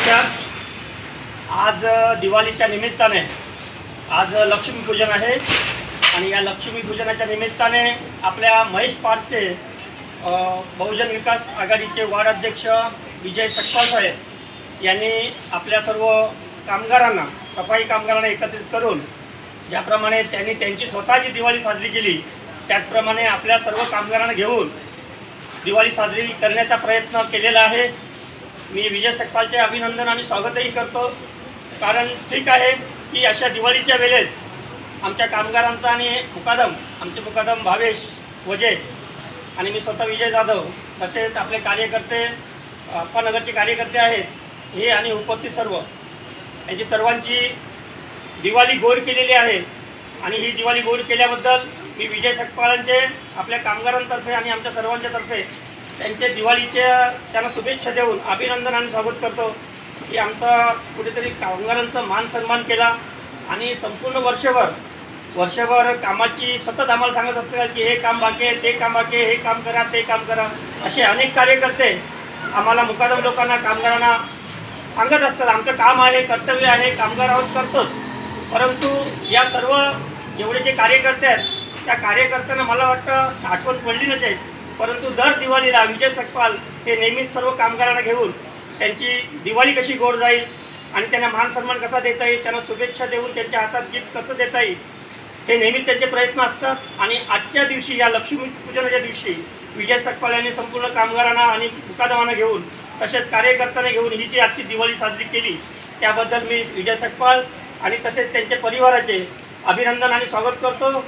नमस्कार। आज दिवाळीच्या निमित्ताने आज लक्ष्मीपूजन आहे आणि या लक्ष्मीपूजनाच्या निमित्ताने आपल्या महेश पार्कचे बहुजन विकास आघाडीचे वार्ड अध्यक्ष विजय सकपाल साहेब यांनी आपल्या सर्व कामगारांना सफाई कामगारांना एकत्रित करून ज्याप्रमाणे त्यांनी त्यांची स्वतःची दिवाळी साजरी केली त्याचप्रमाणे आपल्या सर्व कामगारांना घेऊन दिवाळी साजरी करण्याचा प्रयत्न केलेला आहे। मी विजय सकपालचे अभिनंदन आणि स्वागतही करतो, कारण ठीक आहे की अशा दिवाळीच्या वेळेस आमच्या कामगारांचा आणि आमचे मुकादम भावेश वजे आणि मी स्वतः विजय जाधव तसेच आपले कार्यकर्ते अप्पानगरचे कार्यकर्ते आहेत हे आणि उपस्थित सर्व यांची सर्वांची दिवाळी गोड केलेली आहे आणि ही दिवाळी गोड केल्याबद्दल मी विजय सकपालांचे आपल्या कामगारांतर्फे आणि आमच्या सर्वांच्या तर्फे त्यांचे दिवाळीच्या त्यांना शुभेच्छा देऊन अभिनंदन आणि स्वागत करतो की आमचा कुठेतरी कामगारांचा मान सन्मान केला आणि संपूर्ण वर्षभर कामाची सतत आम्हाला सांगत असतात की हे काम बाकी आहे, ते काम बाकी आहे, हे काम करा, ते काम करा, असे अनेक कार्यकर्ते आम्हाला मुकादम लोकांना कामगारांना सांगत असतात। आमचं काम आहे, कर्तव्य आहे, कामगार आहोत करतोच, परंतु या सर्व जेवढे जे कार्यकर्ते आहेत त्या कार्यकर्त्यांना मला वाटतं आठवण पडली नसेल, परंतु दर दिवाळीला विजय सकपाल हे नेहमीच सर्व कामगारांना घेऊन त्यांची दिवाळी कशी गोड जाईल आणि त्यांना मान सन्मान कसा देता येईल, त्यांना शुभेच्छा देऊन त्यांच्या हातात गिफ्ट कसं देता येईल हे नेहमीच त्यांचे प्रयत्न असतात। आणि आजच्या दिवशी या लक्ष्मीपूजनाच्या दिवशी विजय सकपाल यांनी संपूर्ण कामगारांना आणि मुकादमांना घेऊन तसेच कार्यकर्त्यांना घेऊन ही जी आजची दिवाळी साजरी केली त्याबद्दल मी विजय सकपाल आणि तसेच त्यांच्या परिवाराचे अभिनंदन आणि स्वागत करतो।